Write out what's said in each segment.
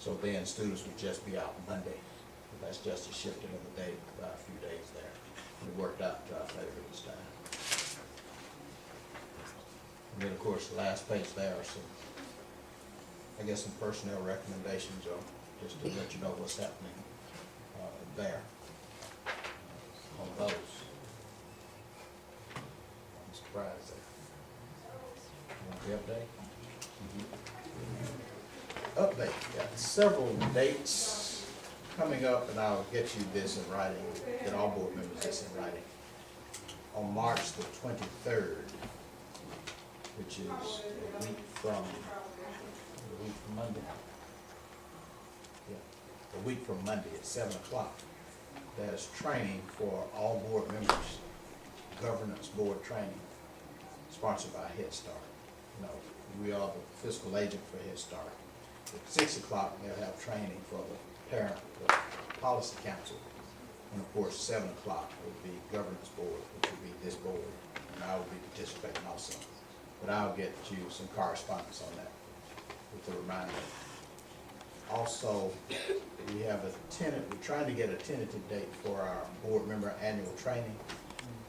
So then students would just be out Monday. That's just a shifting of the day by a few days there. It worked out to our favor this time. And then, of course, the last page there are some, I guess, some personnel recommendations, or just to let you know what's happening there on those. I'm surprised there. You want the update? Update. Got several dates coming up, and I'll get you this in writing, get all board members this in writing. On March the 23rd, which is a week from Monday. Yeah, a week from Monday at 7 o'clock. There's training for all board members, governance board training, sponsored by Head Start. You know, we are the fiscal agent for Head Start. At 6 o'clock, they'll have training for the parent, the policy council. And of course, 7 o'clock will be governance board, which will be this board, and I will be participating also. But I'll get you some correspondence on that with a reminder. Also, we have we're trying to get a tentative date for our board member annual training,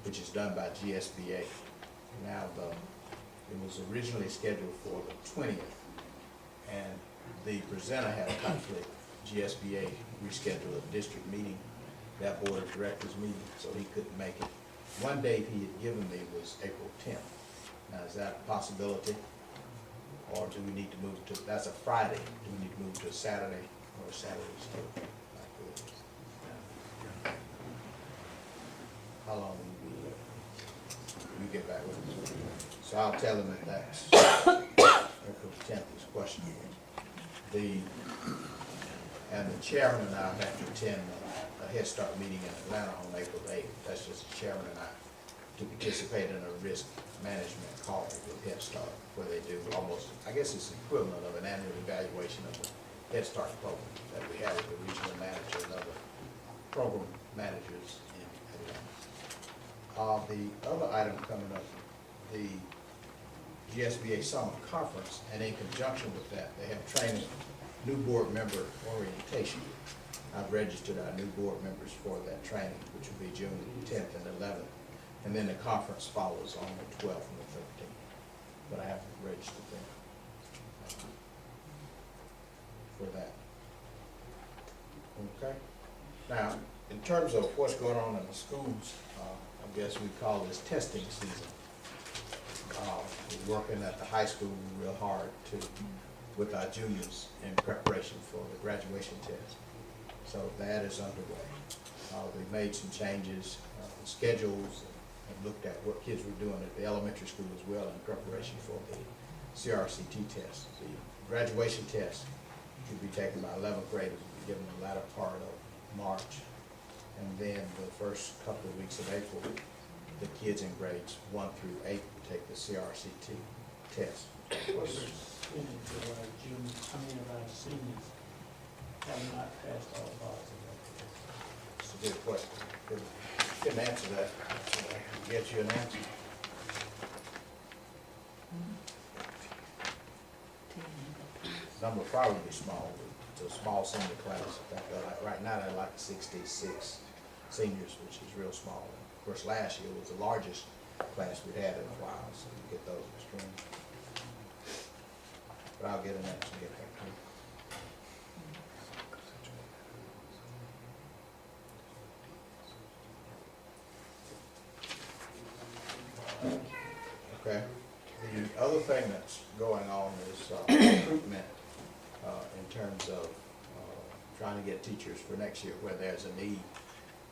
which is done by GSBA. Now, it was originally scheduled for the 20th, and the presenter had a conflict. GSBA rescheduled a district meeting, that board of directors meeting, so he couldn't make it. One date he had given me was April 10th. Now, is that a possibility? Or do we need to move to, that's a Friday, do we need to move to a Saturday, or a Saturday still? How long will you get back with us? So I'll tell him that that's April 10th is questionable. And the chairman and I have to attend a Head Start meeting in Atlanta on April 8th. That's just the chairman and I to participate in a risk management call with Head Start, where they do almost, I guess it's the equivalent of an annual evaluation of the Head Start program that we have with the regional manager and other program managers in Atlanta. The other item coming up, the GSBA Summer Conference, and in conjunction with that, they have training, new board member orientation. I've registered our new board members for that training, which will be June 10th and 11th. And then the conference follows on the 12th and the 13th. But I haven't registered them for that. Okay? Now, in terms of what's going on in the schools, I guess we call this testing season. We're working at the high school real hard with our juniors in preparation for the graduation test. So that is underway. We've made some changes, schedules, and looked at what kids were doing at the elementary school as well in preparation for the CRCT test. The graduation test will be taken by 11th graders, will be given the latter part of March. And then the first couple of weeks of April, the kids in grades 1 through 8 will take the CRCT test. What's the percentage of our seniors have not passed all classes? It's a good question. Couldn't answer that. I'll get you an answer. Number probably small. It's a small senior class. I think right now they're like 66 seniors, which is real small. Of course, last year was the largest class we'd had in a while, so you get those extreme. But I'll get an answer and get back to you. Okay. The other thing that's going on is recruitment in terms of trying to get teachers for next year where there's a need.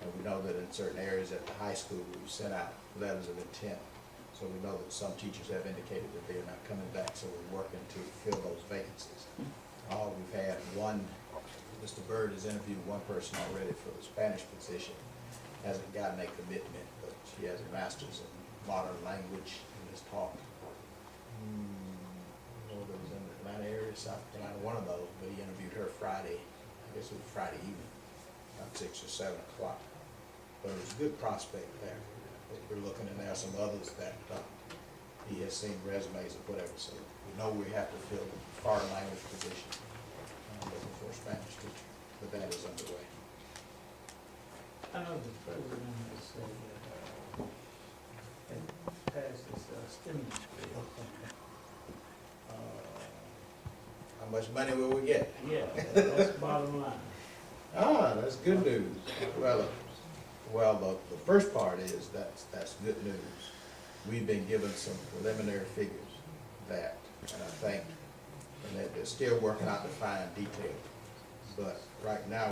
And we know that in certain areas at the high school, we've sent out letters of intent. So we know that some teachers have indicated that they're not coming back, so we're working to fill those vacancies. We've had Mr. Bird has interviewed one person already for the Spanish position. Hasn't gotten a commitment, but she has a master's in modern language and has taught, there was in the Atlanta area, South Carolina, one of those, but he interviewed her Friday, I guess it was Friday evening, about 6 or 7 o'clock. But it was a good prospect there. We're looking, and there are some others that he has seen resumes or whatever, so we know we have to fill the foreign language position. I'm looking for underway. I know the president has said that, had passed this stimulus bill. How much money will we get? Yeah, that's the bottom line. Ah, that's good news. Well, the first part is that's good news. We've been given some preliminary figures that, and I think, and that they're still working out the fine details. But right now,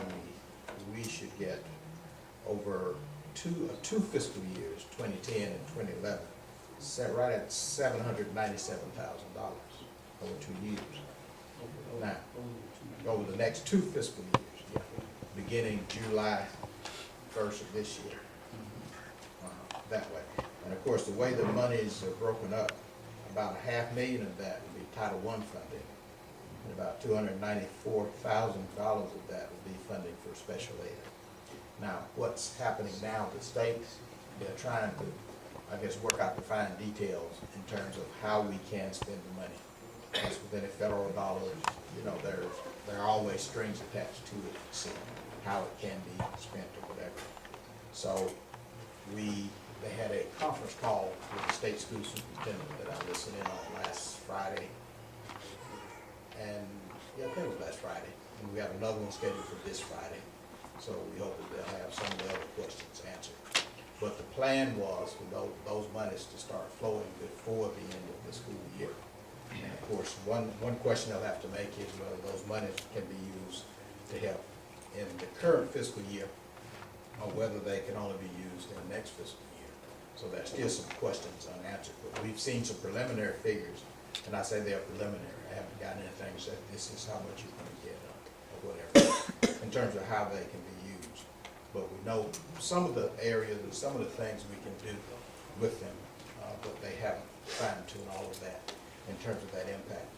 we should get over two fiscal years, 2010 and 2011, set right at $797,000 over 2 years. Now, over the next 2 fiscal years, yeah, beginning July 1st of this year, that way. And of course, the way the monies are broken up, about $500,000 of that will be Title I funding, and about $294,000 of that will be funding for special ed. Now, what's happening now, the state, they're trying to, I guess, work out the fine details in terms of how we can spend the money. As with any federal dollars, you know, there are always strings attached to it to see how it can be spent or whatever. So they had a conference call with the state school superintendent that I listened in on last Friday. And, yeah, I think it was last Friday. And we have another one scheduled for this Friday. So we hope that they'll have some of the other questions answered. But the plan was for those monies to start flowing before the end of the school year. And of course, one question they'll have to make is whether those monies can be used to help in the current fiscal year, or whether they can only be used in the next fiscal year. So there's still some questions unanswered, but we've seen some preliminary figures, and I say they're preliminary. I haven't gotten anything that said this is how much you're gonna get or whatever, in terms of how they can be used. But we know some of the areas and some of the things we can do with them, but they haven't fine-tuned all of that in terms of that impact.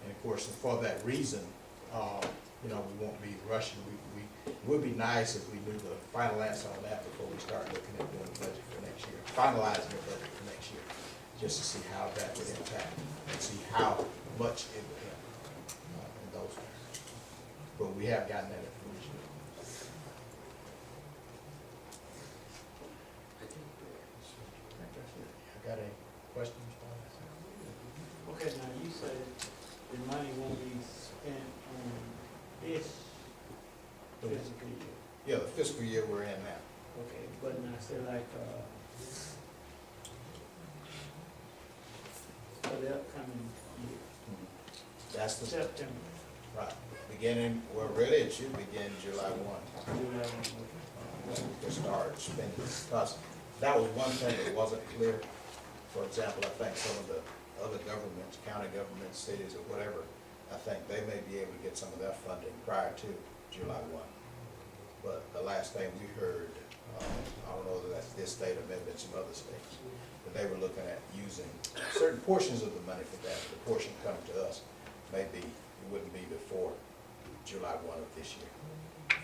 And of course, for that reason, you know, we won't be rushing. It would be nice if we knew the final answer on that before we start looking at doing the budget for next year, finalizing the budget for next year, just to see how that would impact and see how much it would help in those areas. But we have gotten that information. I think that's it. I got any questions? Okay, now you said the money won't be spent on this fiscal year. Yeah, the fiscal year we're in now. Okay, but now say like, for the upcoming year, That's the, September, right, beginning, well, really, it should begin July 1. July, okay. To start spending, because that was one thing that wasn't clear. For example, I think some of the other governments, county governments, cities, or whatever, I think they may be able to get some of their funding prior to July 1. But the last thing we heard, I don't know whether that's this state or maybe it's some other states, but they were looking at using certain portions of the money for that. The portion coming to us, maybe it wouldn't be before July 1 of this year,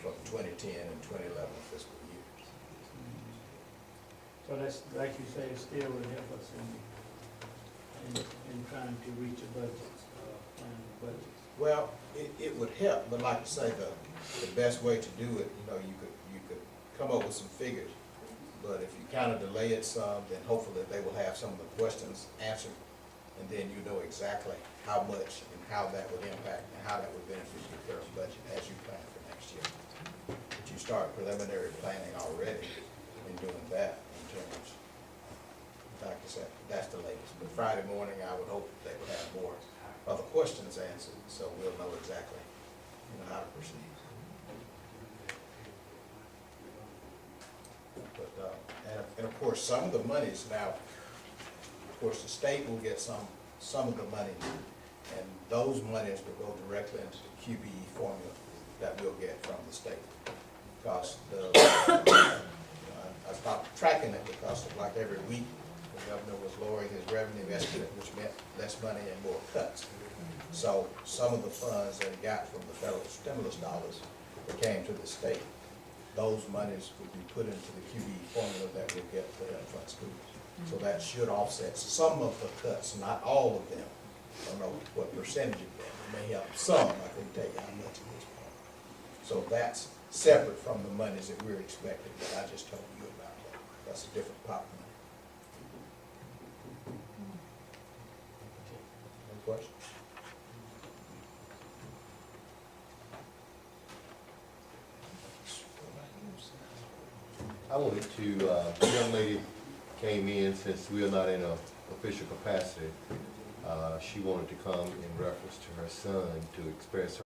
from 2010 and 2011 fiscal years. So that's, like you say, it still would help us in trying to reach a budget, plan the budget. Well, it would help, but like I say, the best way to do it, you know, you could come up with some figures, but if you kind of delay it some, then hopefully they will have some of the questions answered, and then you know exactly how much and how that would impact and how that would benefit your current budget as you plan for next year. But you start preliminary planning already in doing that in terms, like I said, that's the latest. But Friday morning, I would hope that they would have more of the questions answered, so we'll know exactly, you know, how to proceed. But, and of course, some of the monies now, of course, the state will get some of the money, and those monies will go directly into the QBE formula that we'll get from the state. Because I stopped tracking it because like every week, the governor was lowering his revenue estimate, which meant less money and more cuts. So some of the funds that he got from the federal stimulus dollars that came to the state, those monies would be put into the QBE formula that we'll get for the upfront schools. So that should offset some of the cuts, not all of them. I don't know what percentage of them. It may help some, I couldn't tell you how much at this point. So that's separate from the monies that we're expecting, that I just told you about. That's a different pot of money. Any questions? I wanted to, the young lady came in, since we are not in an official capacity, she wanted to come in reference to her son to express